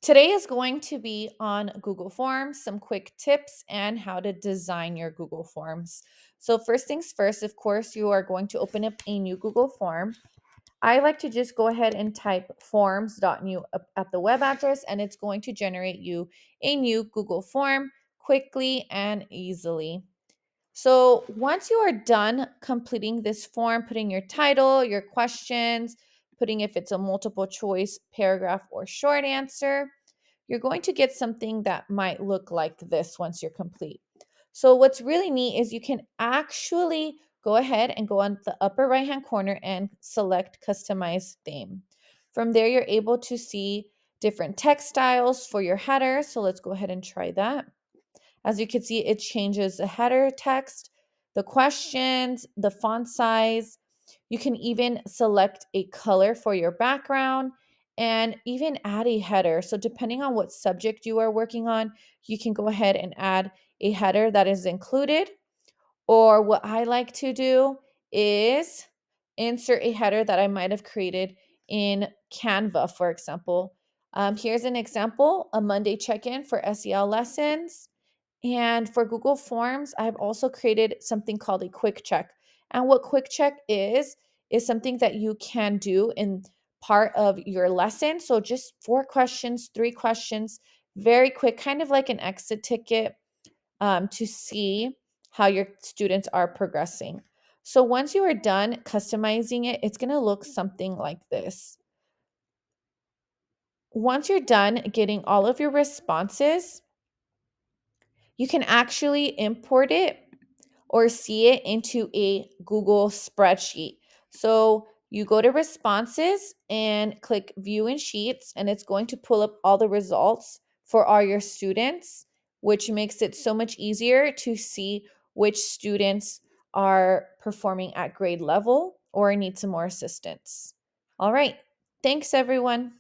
Today is going to be on Google Forms, some quick tips, and how to design your Google Forms. So, first things first, of course, you are going to open up a new Google form. I like to just go ahead and type forms.new up at the web address, and it's going to generate you a new Google form quickly and easily. So, once you are done completing this form, putting your title, your questions, putting if it's a multiple choice, paragraph, or short answer, you're going to get something that might look like this once you're complete. So, what's really neat is you can actually go ahead and go on the upper right hand corner and select customize theme. From there, you're able to see different text styles for your header. So, let's go ahead and try that. As you can see, it changes the header text, the questions, the font size. You can even select a color for your background and even add a header. So, depending on what subject you are working on, you can go ahead and add a header that is included. Or what I like to do is insert a header that I might have created in Canva, for example. Here's an example, a Monday check-in for SEL lessons. And for Google Forms, I've also created something called a quick check. And what quick check is something that you can do in part of your lesson. So just 4 questions, 3 questions, very quick, kind of like an exit ticket to see how your students are progressing. So once you are done customizing it, it's going to look something like this. Once you're done getting all of your responses, you can actually import it or see it into a Google Spreadsheet. So you go to responses and click view in sheets, and it's going to pull up all the results for all your students, which makes it so much easier to see which students are performing at grade level or need some more assistance. All right. Thanks, everyone.